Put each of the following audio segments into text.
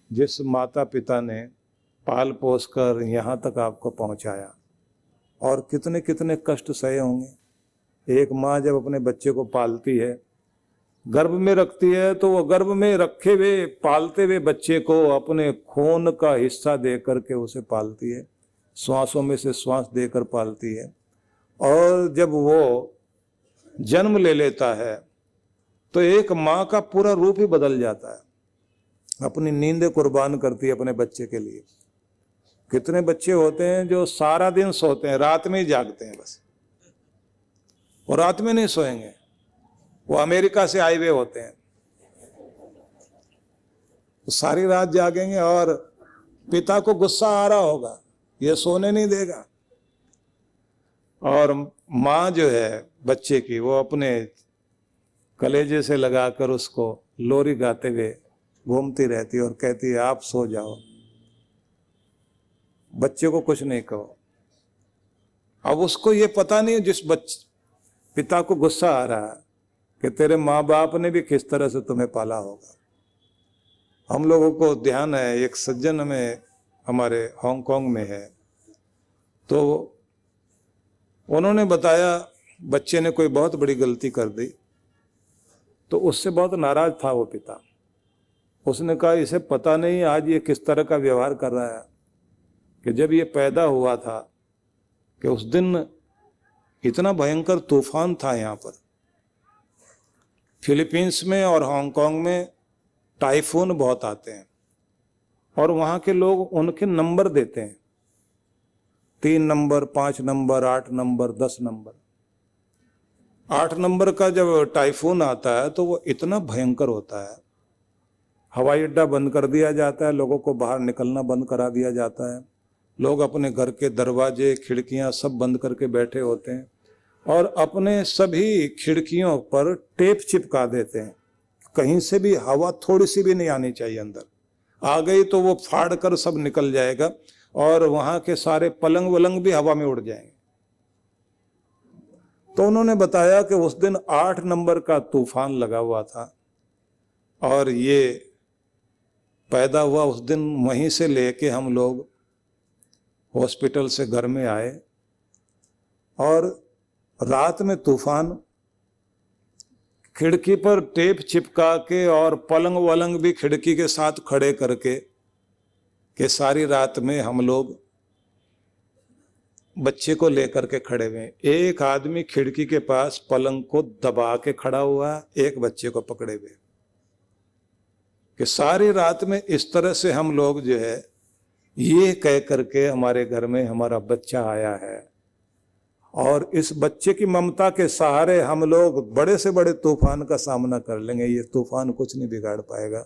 जिस माता पिता ने पाल पोस कर यहाँ तक आपको पहुँचाया, और कितने कितने कष्ट सहे होंगे। एक माँ जब अपने बच्चे को पालती है, गर्भ में रखती है, तो वो गर्भ में रखे हुए पालते हुए बच्चे को अपने खून का हिस्सा दे करके उसे पालती है, श्वासों में से श्वास देकर पालती है। और जब वो जन्म ले लेता है तो एक माँ का पूरा रूप ही बदल जाता है, अपनी नींदें कुर्बान करती है अपने बच्चे के लिए। कितने बच्चे होते हैं जो सारा दिन सोते हैं, रात में ही जागते हैं बस, और रात में नहीं सोएंगे। वो अमेरिका से आए हुए होते हैं, तो सारी रात जागेंगे, और पिता को गुस्सा आ रहा होगा, ये सोने नहीं देगा। और माँ जो है बच्चे की, वो अपने कलेजे से लगाकर उसको लोरी गाते हुए घूमती रहती है और कहती है आप सो जाओ, बच्चे को कुछ नहीं कहो। अब उसको ये पता नहीं जिस पिता को गुस्सा आ रहा है कि तेरे माँ बाप ने भी किस तरह से तुम्हें पाला होगा। हम लोगों को ध्यान है, एक सज्जन हमें हमारे हांगकांग में है, तो उन्होंने बताया बच्चे ने कोई बहुत बड़ी गलती कर दी, तो उससे बहुत नाराज था वो पिता। उसने कहा इसे पता नहीं आज ये किस तरह का व्यवहार कर रहा है, कि जब ये पैदा हुआ था कि उस दिन इतना भयंकर तूफान था यहाँ पर फिलीपींस में और हांगकांग में, टाइफून बहुत आते हैं, और वहाँ के लोग उनके नंबर देते हैं, 3 number, 5 number, 8 number, 10 number. 8 number का जब टाइफून आता है तो वो इतना भयंकर होता है, हवाई अड्डा बंद कर दिया जाता है, लोगों को बाहर निकलना बंद करा दिया जाता है, लोग अपने घर के दरवाजे खिड़कियां सब बंद करके बैठे होते हैं, और अपने सभी खिड़कियों पर टेप चिपका देते हैं, कहीं से भी हवा थोड़ी सी भी नहीं आनी चाहिए, अंदर आ गई तो वो फाड़ कर सब निकल जाएगा, और वहां के सारे पलंग वलंग भी हवा में उड़ जाएंगे। तो उन्होंने बताया कि उस दिन 8 नंबर का तूफान लगा हुआ था, और ये पैदा हुआ उस दिन। वहीं से लेके हम लोग हॉस्पिटल से घर में आए, और रात में तूफान, खिड़की पर टेप चिपका के और पलंग वलंग भी खिड़की के साथ खड़े करके कि सारी रात में हम लोग बच्चे को लेकर के खड़े हुए। एक आदमी खिड़की के पास पलंग को दबा के खड़ा हुआ, एक बच्चे को पकड़े हुए, कि सारी रात में इस तरह से हम लोग जो है ये कह करके हमारे घर में हमारा बच्चा आया है, और इस बच्चे की ममता के सहारे हम लोग बड़े से बड़े तूफान का सामना कर लेंगे, ये तूफान कुछ नहीं बिगाड़ पाएगा।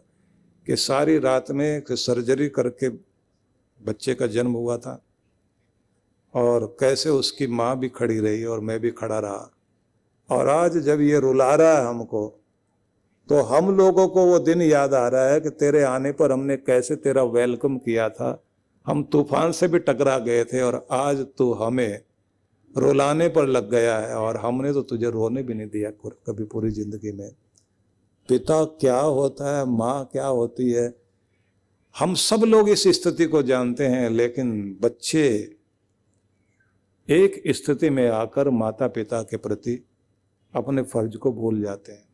कि सारी रात में सर्जरी करके बच्चे का जन्म हुआ था, और कैसे उसकी माँ भी खड़ी रही और मैं भी खड़ा रहा, और आज जब ये रुला रहा है हमको, तो हम लोगों को वो दिन याद आ रहा है कि तेरे आने पर हमने कैसे तेरा वेलकम किया था। हम तूफान से भी टकरा गए थे, और आज तू हमें रुलाने पर लग गया है, और हमने तो तुझे रोने भी नहीं दिया कभी पूरी जिंदगी में। पिता क्या होता है, माँ क्या होती है, हम सब लोग इस स्थिति को जानते हैं, लेकिन बच्चे एक स्थिति में आकर माता पिता के प्रति अपने फर्ज को भूल जाते हैं,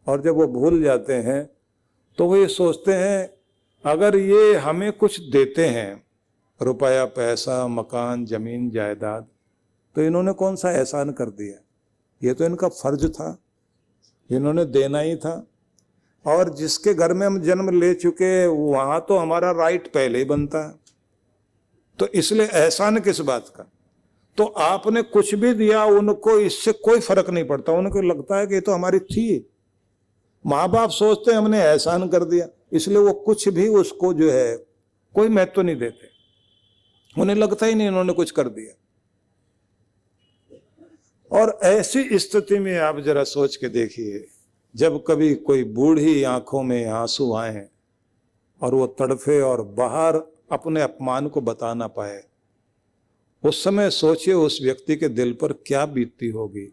और जब वो भूल जाते हैं तो वो ये सोचते हैं अगर ये हमें कुछ देते हैं, रुपया पैसा मकान जमीन जायदाद, तो इन्होंने कौन सा एहसान कर दिया, ये तो इनका फर्ज था, इन्होंने देना ही था। और जिसके घर में हम जन्म ले चुके वहां तो हमारा राइट पहले ही बनता है, तो इसलिए एहसान किस बात का। तो आपने कुछ भी दिया उनको, इससे कोई फर्क नहीं पड़ता, उनको लगता है कि ये तो हमारी थी। माँ बाप सोचते हैं हमने एहसान कर दिया, इसलिए वो कुछ भी उसको जो है कोई महत्व नहीं देते, उन्हें लगता ही नहीं इन्होंने कुछ कर दिया। और ऐसी स्थिति में आप जरा सोच के देखिए, जब कभी कोई बूढ़ी आंखों में आंसू आए और वो तड़फे और बाहर अपने अपमान को बता ना पाए, उस समय सोचिए उस व्यक्ति के दिल पर क्या बीतती होगी।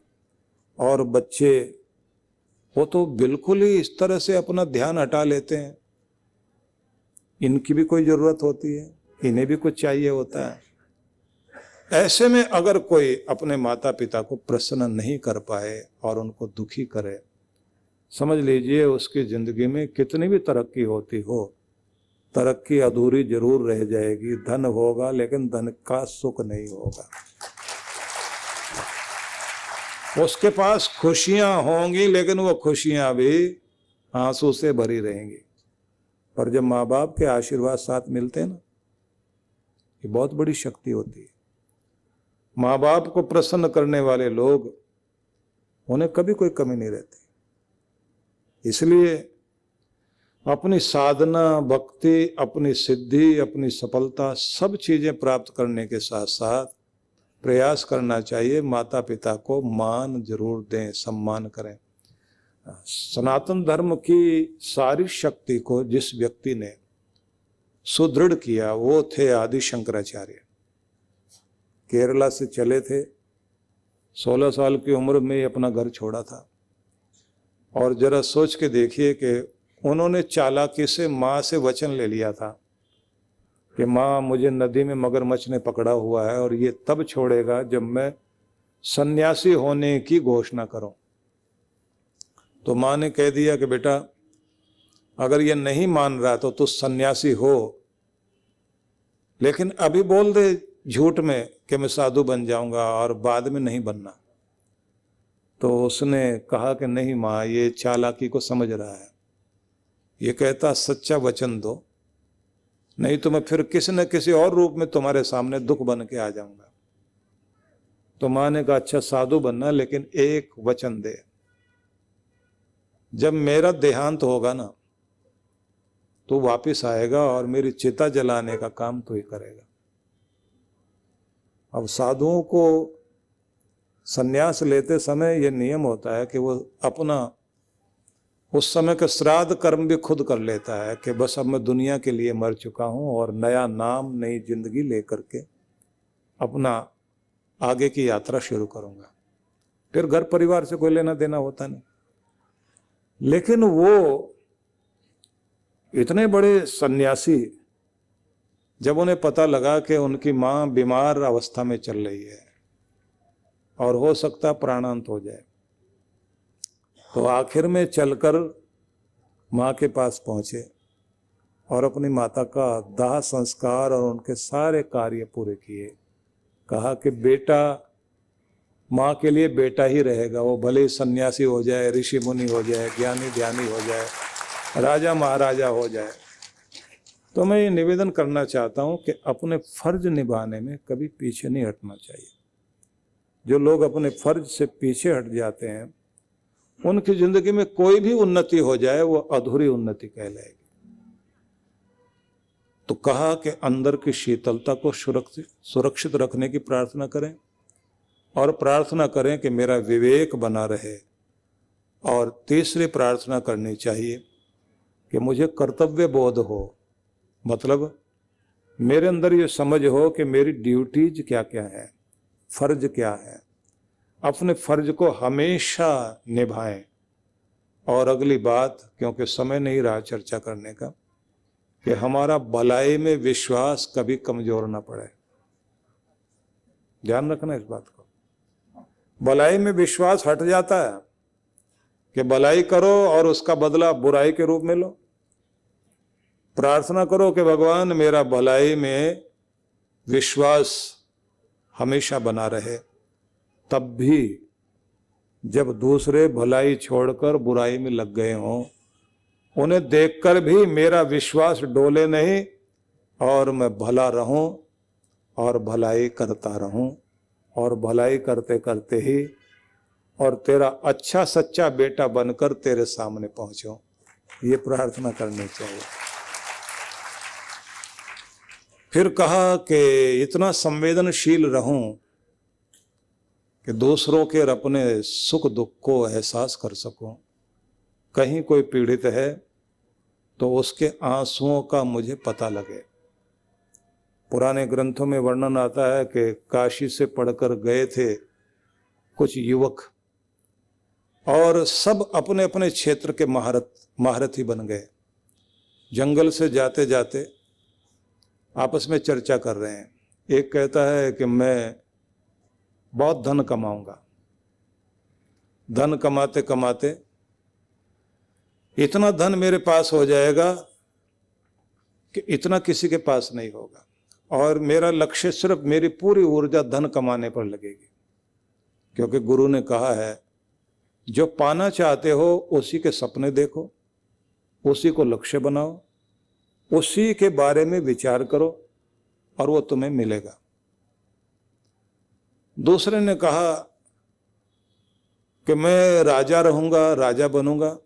और बच्चे वो तो बिल्कुल ही इस तरह से अपना ध्यान हटा लेते हैं, इनकी भी कोई जरूरत होती है, इन्हें भी कुछ चाहिए होता है। ऐसे में अगर कोई अपने माता पिता को प्रसन्न नहीं कर पाए और उनको दुखी करे, समझ लीजिए उसकी जिंदगी में कितनी भी तरक्की होती हो, तरक्की अधूरी जरूर रह जाएगी। धन होगा लेकिन धन का सुख नहीं होगा। उसके पास खुशियां होंगी लेकिन वो खुशियां भी आंसू से भरी रहेंगी। पर जब माँ बाप के आशीर्वाद साथ मिलते हैं ना, ये बहुत बड़ी शक्ति होती है। माँ बाप को प्रसन्न करने वाले लोग, उन्हें कभी कोई कमी नहीं रहती। इसलिए अपनी साधना, भक्ति, अपनी सिद्धि, अपनी सफलता, सब चीजें प्राप्त करने के साथ साथ प्रयास करना चाहिए माता पिता को मान जरूर दें, सम्मान करें। सनातन धर्म की सारी शक्ति को जिस व्यक्ति ने सुदृढ़ किया वो थे आदि शंकराचार्य। केरला से चले थे, 16 साल की उम्र में ही अपना घर छोड़ा था। और जरा सोच के देखिए कि उन्होंने चालाकी से माँ से वचन ले लिया था कि माँ, मुझे नदी में मगरमच्छ ने पकड़ा हुआ है और ये तब छोड़ेगा जब मैं सन्यासी होने की घोषणा करूं। तो माँ ने कह दिया कि बेटा, अगर ये नहीं मान रहा तो तू सन्यासी हो, लेकिन अभी बोल दे झूठ में कि मैं साधु बन जाऊंगा और बाद में नहीं बनना। तो उसने कहा कि नहीं माँ, ये चालाकी को समझ रहा है, ये कहता सच्चा वचन दो, नहीं तो मैं फिर किसी न किसी और रूप में तुम्हारे सामने दुख बन के आ जाऊंगा। तो माँ ने कहा अच्छा साधु बनना, लेकिन एक वचन दे, जब मेरा देहांत होगा ना तो वापिस आएगा और मेरी चिता जलाने का काम तो ही करेगा। अब साधुओं को सन्यास लेते समय यह नियम होता है कि वो अपना उस समय का श्राद्ध कर्म भी खुद कर लेता है कि बस अब मैं दुनिया के लिए मर चुका हूं और नया नाम, नई जिंदगी लेकर के अपना आगे की यात्रा शुरू करूंगा। फिर घर परिवार से कोई लेना देना होता नहीं। लेकिन वो इतने बड़े सन्यासी, जब उन्हें पता लगा कि उनकी मां बीमार अवस्था में चल रही है और हो सकता प्राणांत हो जाए, तो आखिर में चलकर माँ के पास पहुंचे और अपनी माता का दाह संस्कार और उनके सारे कार्य पूरे किए। कहा कि बेटा माँ के लिए बेटा ही रहेगा, वो भले ही सन्यासी हो जाए, ऋषि मुनि हो जाए, ज्ञानी ध्यानी हो जाए, राजा महाराजा हो जाए। तो मैं ये निवेदन करना चाहता हूँ कि अपने फर्ज निभाने में कभी पीछे नहीं हटना चाहिए। जो लोग अपने फर्ज से पीछे हट जाते हैं, उनकी जिंदगी में कोई भी उन्नति हो जाए वो अधूरी उन्नति कहलाएगी। तो कहा कि अंदर की शीतलता को सुरक्षित रखने की प्रार्थना करें और प्रार्थना करें कि मेरा विवेक बना रहे। और तीसरी प्रार्थना करनी चाहिए कि मुझे कर्तव्य बोध हो, मतलब मेरे अंदर ये समझ हो कि मेरी ड्यूटीज क्या क्या है, फर्ज क्या है। अपने फर्ज को हमेशा निभाएं। और अगली बात, क्योंकि समय नहीं रहा चर्चा करने का, कि हमारा भलाई में विश्वास कभी कमजोर ना पड़े। ध्यान रखना इस बात को। भलाई में विश्वास हट जाता है कि भलाई करो और उसका बदला बुराई के रूप में लो। प्रार्थना करो कि भगवान मेरा भलाई में विश्वास हमेशा बना रहे। तब भी जब दूसरे भलाई छोड़कर बुराई में लग गए हों, उन्हें देखकर भी मेरा विश्वास डोले नहीं और मैं भला रहूं और भलाई करता रहूं और भलाई करते करते ही और तेरा अच्छा सच्चा बेटा बनकर तेरे सामने पहुंचूं। ये प्रार्थना करनी चाहिए। फिर कहा कि इतना संवेदनशील रहूं कि दूसरों के और अपने सुख दुख को एहसास कर सकूं। कहीं कोई पीड़ित है तो उसके आंसुओं का मुझे पता लगे। पुराने ग्रंथों में वर्णन आता है कि काशी से पढ़कर गए थे कुछ युवक और सब अपने अपने क्षेत्र के महारथी बन गए। जंगल से जाते जाते आपस में चर्चा कर रहे हैं। एक कहता है कि मैं बहुत धन कमाऊंगा। धन कमाते कमाते इतना धन मेरे पास हो जाएगा कि इतना किसी के पास नहीं होगा, और मेरा लक्ष्य सिर्फ मेरी पूरी ऊर्जा धन कमाने पर लगेगी। क्योंकि गुरु ने कहा है, जो पाना चाहते हो उसी के सपने देखो, उसी को लक्ष्य बनाओ, उसी के बारे में विचार करो और वो तुम्हें मिलेगा। दूसरे ने कहा कि मैं राजा रहूंगा, राजा बनूंगा,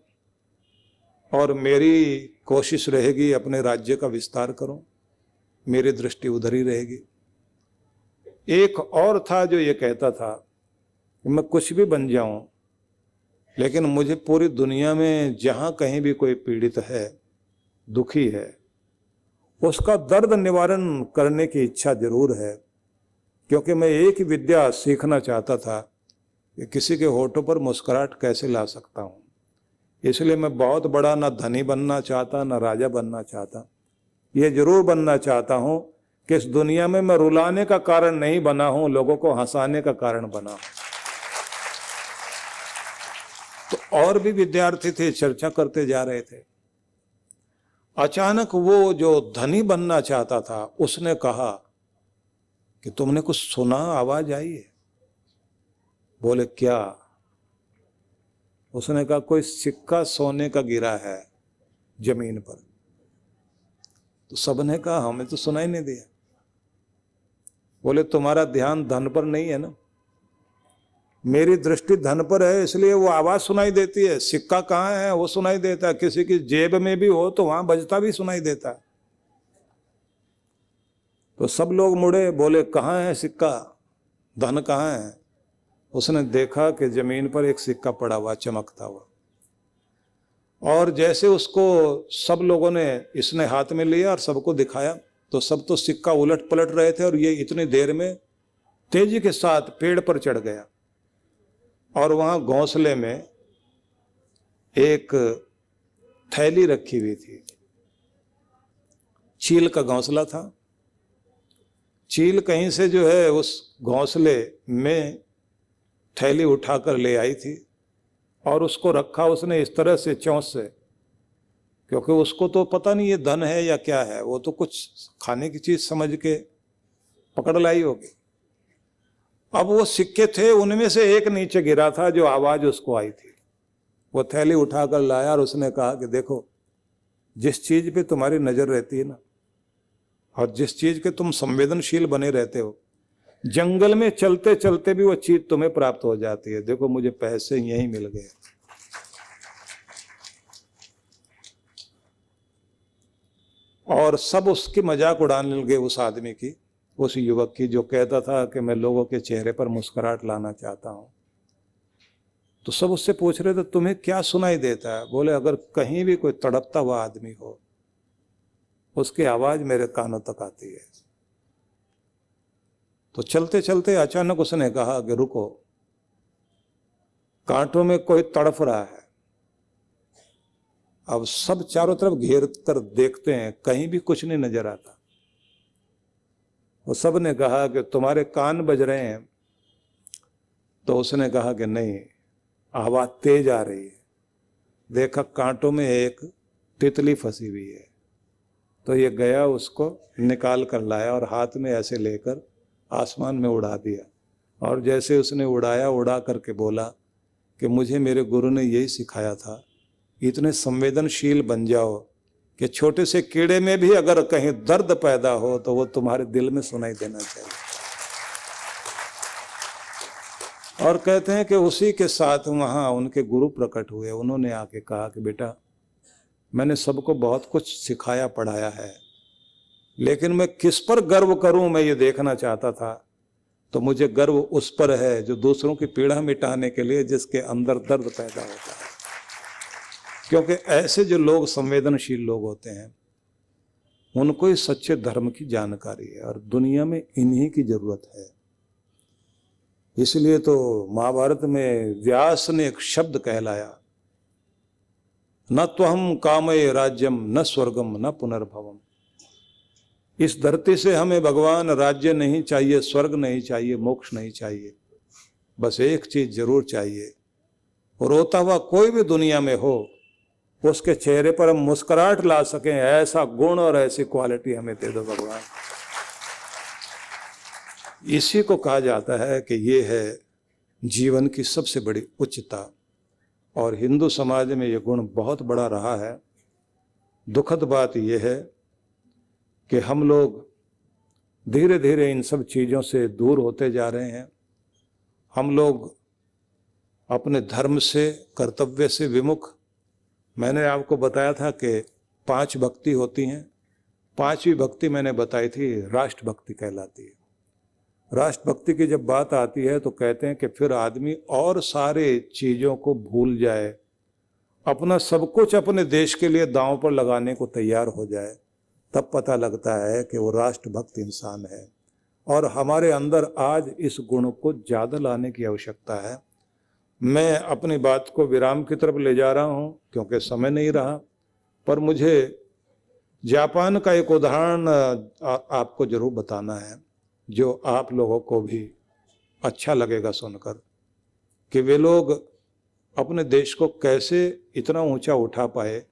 और मेरी कोशिश रहेगी अपने राज्य का विस्तार करूं, मेरी दृष्टि उधर ही रहेगी। एक और था जो ये कहता था कि मैं कुछ भी बन जाऊं, लेकिन मुझे पूरी दुनिया में जहां कहीं भी कोई पीड़ित है, दुखी है, उसका दर्द निवारण करने की इच्छा जरूर है। क्योंकि मैं एक ही विद्या सीखना चाहता था कि किसी के होठों पर मुस्कुराहट कैसे ला सकता हूं। इसलिए मैं बहुत बड़ा ना धनी बनना चाहता, ना राजा बनना चाहता। ये जरूर बनना चाहता हूं कि इस दुनिया में मैं रुलाने का कारण नहीं बना हूं, लोगों को हंसाने का कारण बना हूं। तो और भी विद्यार्थी थे, चर्चा करते जा रहे थे। अचानक वो जो धनी बनना चाहता था, उसने कहा कि तुमने कुछ सुना? आवाज आई है। बोले क्या? उसने कहा कोई सिक्का सोने का गिरा है जमीन पर। तो सबने कहा हमें तो सुनाई नहीं दिया। बोले तुम्हारा ध्यान धन पर नहीं है ना, मेरी दृष्टि धन पर है, इसलिए वो आवाज सुनाई देती है। सिक्का कहाँ है वो सुनाई देता है, किसी की जेब में भी हो तो वहां बजता भी सुनाई देता है। तो सब लोग मुड़े, बोले कहाँ है सिक्का, धन कहाँ है? उसने देखा कि जमीन पर एक सिक्का पड़ा हुआ, चमकता हुआ। और जैसे उसको सब लोगों ने, इसने हाथ में लिया और सबको दिखाया, तो सब तो सिक्का उलट पलट रहे थे, और ये इतनी देर में तेजी के साथ पेड़ पर चढ़ गया। और वहां घोंसले में एक थैली रखी हुई थी, चील का घोंसला था। चील कहीं से जो है उस घोंसले में थैली उठाकर ले आई थी, और उसको रखा उसने इस तरह से, चौंच से, क्योंकि उसको तो पता नहीं ये धन है या क्या है, वो तो कुछ खाने की चीज समझ के पकड़ लाई होगी। अब वो सिक्के थे, उनमें से एक नीचे गिरा था, जो आवाज उसको आई थी। वो थैली उठाकर लाया और उसने कहा कि देखो, जिस चीज पे तुम्हारी नजर रहती है ना, और जिस चीज के तुम संवेदनशील बने रहते हो, जंगल में चलते चलते भी वो चीज तुम्हें प्राप्त हो जाती है। देखो मुझे पैसे यहीं मिल गए। और सब उसकी मजाक उड़ाने लगे, उस आदमी की, उस युवक की, जो कहता था कि मैं लोगों के चेहरे पर मुस्कुराहट लाना चाहता हूं। तो सब उससे पूछ रहे थे तुम्हें क्या सुनाई देता है? बोले अगर कहीं भी कोई तड़पता हुआ आदमी हो, उसकी आवाज मेरे कानों तक आती है। तो चलते चलते अचानक उसने कहा कि रुको, कांटों में कोई तड़फ रहा है। अब सब चारों तरफ घेर कर देखते हैं, कहीं भी कुछ नहीं नजर आता। वो सब ने कहा कि तुम्हारे कान बज रहे हैं। तो उसने कहा कि नहीं, आवाज तेज आ रही है। देखा कांटों में एक तितली फंसी हुई है। तो ये गया, उसको निकाल कर लाया और हाथ में ऐसे लेकर आसमान में उड़ा दिया। और जैसे उसने उड़ाया, उड़ा करके बोला कि मुझे मेरे गुरु ने यही सिखाया था, इतने संवेदनशील बन जाओ कि छोटे से कीड़े में भी अगर कहीं दर्द पैदा हो तो वो तुम्हारे दिल में सुनाई देना चाहिए। और कहते हैं कि उसी के साथ वहाँ उनके गुरु प्रकट हुए। उन्होंने आके कहा कि बेटा, मैंने सबको बहुत कुछ सिखाया पढ़ाया है, लेकिन मैं किस पर गर्व करूं मैं ये देखना चाहता था। तो मुझे गर्व उस पर है जो दूसरों की पीड़ा मिटाने के लिए जिसके अंदर दर्द पैदा होता है। क्योंकि ऐसे जो लोग संवेदनशील लोग होते हैं, उनको ही सच्चे धर्म की जानकारी है, और दुनिया में इन्हीं की जरूरत है। इसलिए तो महाभारत में व्यास ने एक शब्द कहलाया, न त्वहम कामये राज्यम न स्वर्गम न पुनर्भवम। इस धरती से हमें भगवान राज्य नहीं चाहिए, स्वर्ग नहीं चाहिए, मोक्ष नहीं चाहिए, बस एक चीज जरूर चाहिए, रोता हुआ कोई भी दुनिया में हो उसके चेहरे पर हम मुस्कुराहट ला सकें, ऐसा गुण और ऐसी क्वालिटी हमें दे दो भगवान। इसी को कहा जाता है कि ये है जीवन की सबसे बड़ी उच्चता, और हिंदू समाज में ये गुण बहुत बड़ा रहा है। दुखद बात यह है कि हम लोग धीरे धीरे इन सब चीज़ों से दूर होते जा रहे हैं। हम लोग अपने धर्म से, कर्तव्य से विमुख। मैंने आपको बताया था कि 5 भक्ति होती हैं, 5वीं भक्ति मैंने बताई थी राष्ट्रभक्ति कहलाती है। राष्ट्रभक्ति की जब बात आती है तो कहते हैं कि फिर आदमी और सारे चीज़ों को भूल जाए, अपना सब कुछ अपने देश के लिए दांव पर लगाने को तैयार हो जाए, तब पता लगता है कि वो राष्ट्रभक्त इंसान है। और हमारे अंदर आज इस गुण को ज़्यादा लाने की आवश्यकता है। मैं अपनी बात को विराम की तरफ ले जा रहा हूँ क्योंकि समय नहीं रहा, पर मुझे जापान का एक उदाहरण आपको जरूर बताना है जो आप लोगों को भी अच्छा लगेगा सुनकर, कि वे लोग अपने देश को कैसे इतना ऊंचा उठा पाए।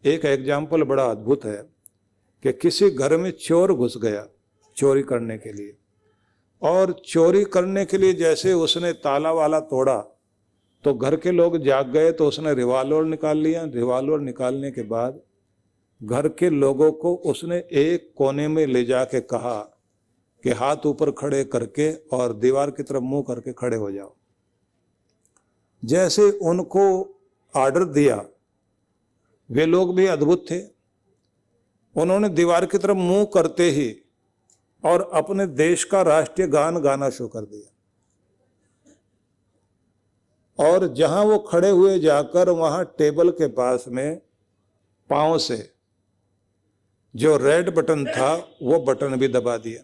एक एग्जाम्पल बड़ा अद्भुत है कि किसी घर में चोर घुस गया चोरी करने के लिए, और चोरी करने के लिए जैसे उसने ताला वाला तोड़ा तो घर के लोग जाग गए, तो उसने रिवॉल्वर निकाल लिया। रिवॉल्वर निकालने के बाद घर के लोगों को उसने एक कोने में ले जाके कहा कि हाथ ऊपर खड़े करके और दीवार की तरफ मुंह करके खड़े हो जाओ। जैसे उनको ऑर्डर दिया, वे लोग भी अद्भुत थे। उन्होंने दीवार की तरफ मुंह करते ही और अपने देश का राष्ट्रीय गान गाना शुरू कर दिया, और जहां वो खड़े हुए जाकर वहां टेबल के पास में पांव से जो रेड बटन था वो बटन भी दबा दिया।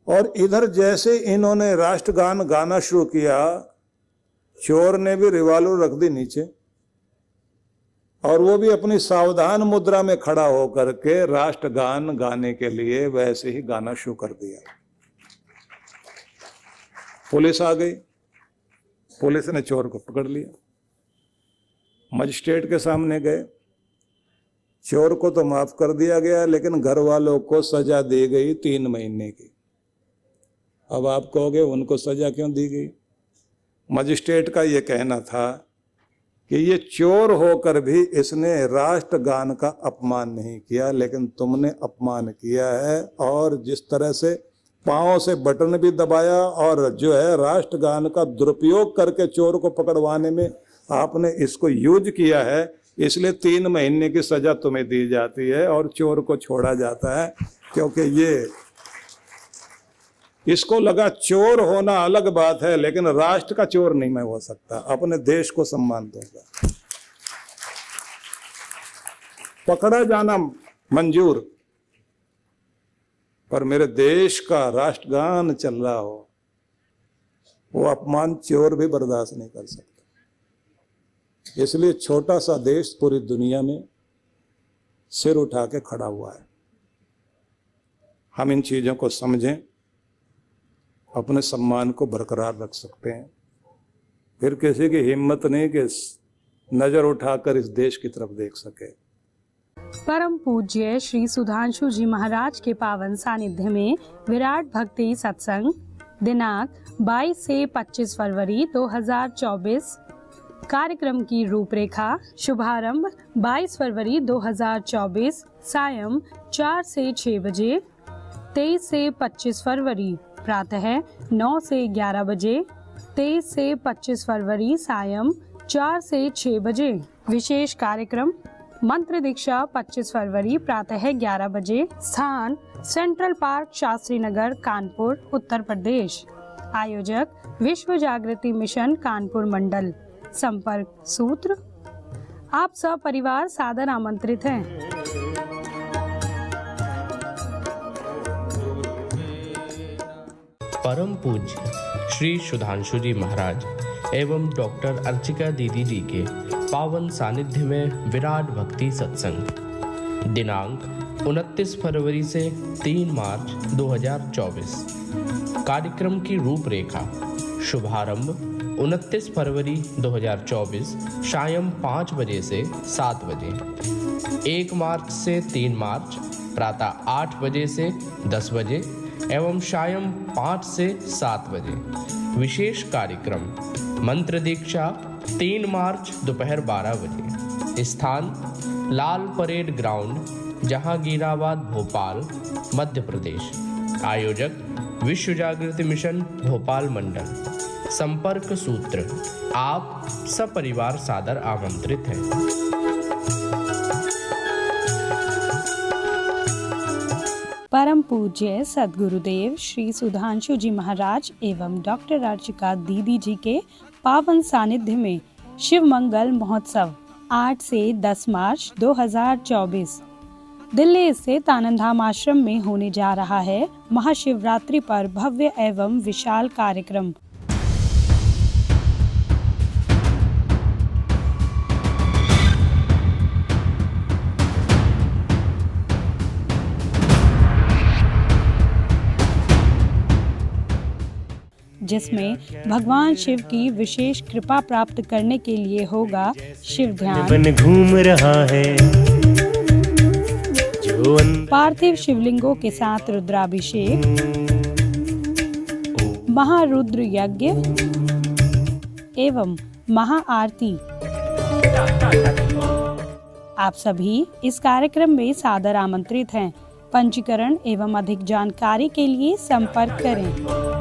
और इधर जैसे इन्होंने राष्ट्रगान गाना शुरू किया, चोर ने भी रिवॉल्वर रख दी नीचे, और वो भी अपनी सावधान मुद्रा में खड़ा होकर के राष्ट्रगान गाने के लिए वैसे ही गाना शुरू कर दिया। पुलिस आ गई, पुलिस ने चोर को पकड़ लिया, मजिस्ट्रेट के सामने गए। चोर को तो माफ कर दिया गया, लेकिन घर वालों को सजा दी गई 3 महीने की। अब आप कहोगे उनको सजा क्यों दी गई? मजिस्ट्रेट का ये कहना था कि ये चोर होकर भी इसने राष्ट्रगान का अपमान नहीं किया, लेकिन तुमने अपमान किया है, और जिस तरह से पांव से बटन भी दबाया और जो है राष्ट्रगान का दुरुपयोग करके चोर को पकड़वाने में आपने इसको यूज किया है, इसलिए 3 महीने की सजा तुम्हें दी जाती है और चोर को छोड़ा जाता है। क्योंकि ये इसको लगा चोर होना अलग बात है, लेकिन राष्ट्र का चोर नहीं मैं हो सकता, अपने देश को सम्मान दूंगा। पकड़ा जाना मंजूर, पर मेरे देश का राष्ट्रगान चल रहा हो, वो अपमान चोर भी बर्दाश्त नहीं कर सकता। इसलिए छोटा सा देश पूरी दुनिया में सिर उठा के खड़ा हुआ है। हम इन चीजों को समझें, अपने सम्मान को बरकरार रख सकते हैं। फिर किसी की हिम्मत नहीं कि नजर उठाकर इस देश की तरफ देख सके। परम पूज्य श्री सुधांशु जी महाराज के पावन सानिध्य में विराट भक्ति सत्संग दिनांक 22 से 25 फरवरी 2024। कार्यक्रम की रूपरेखा। शुभारंभ 22 फरवरी 2024 सायं 4 से 6 बजे। 23 से 25 फरवरी प्रातः 9 से 11 बजे। 23 से 25 फरवरी सायं 4 से 6 बजे। विशेष कार्यक्रम मंत्र दीक्षा 25 फरवरी प्रातः 11 बजे। स्थान सेंट्रल पार्क, शास्त्री नगर, कानपुर, उत्तर प्रदेश। आयोजक विश्व जागृति मिशन कानपुर मंडल। संपर्क सूत्र। आप सब परिवार सादर आमंत्रित हैं। परम पूज्य श्री सुधांशु जी महाराज एवं डॉक्टर अर्चिका दीदी जी के पावन सानिध्य में विराट भक्ति सत्संग दिनांक 29 फरवरी से 3 मार्च 2024। कार्यक्रम की रूपरेखा। शुभारंभ 29 फरवरी 2024 सायं 5 बजे से 7 बजे। 1 मार्च से 3 मार्च प्रातः 8 बजे से 10 बजे एवं सायं 5 से 7 बजे। विशेष कार्यक्रम मंत्र दीक्षा 3 मार्च दोपहर 12 बजे। स्थान लाल परेड ग्राउंड, जहांगीराबाद, भोपाल, मध्य प्रदेश। आयोजक विश्व जागृति मिशन भोपाल मंडल। संपर्क सूत्र। आप सपरिवार सादर आमंत्रित हैं। परम पूज्य सद्गुरुदेव श्री सुधांशु जी महाराज एवं डॉक्टर अर्चिका दीदी जी के पावन सानिध्य में शिव मंगल महोत्सव 8 से 10 मार्च 2024 दिल्ली स्थित आनंद धाम आश्रम में होने जा रहा है। महाशिवरात्रि पर भव्य एवं विशाल कार्यक्रम। जिसमें भगवान शिव की विशेष कृपा प्राप्त करने के लिए होगा शिव ध्यान, घूम रहा है जो पार्थिव शिवलिंगों के साथ रुद्राभिषेक, महारुद्र यज्ञ एवं महाआरती। आप सभी इस कार्यक्रम में सादर आमंत्रित हैं। पंजीकरण एवं अधिक जानकारी के लिए संपर्क करें।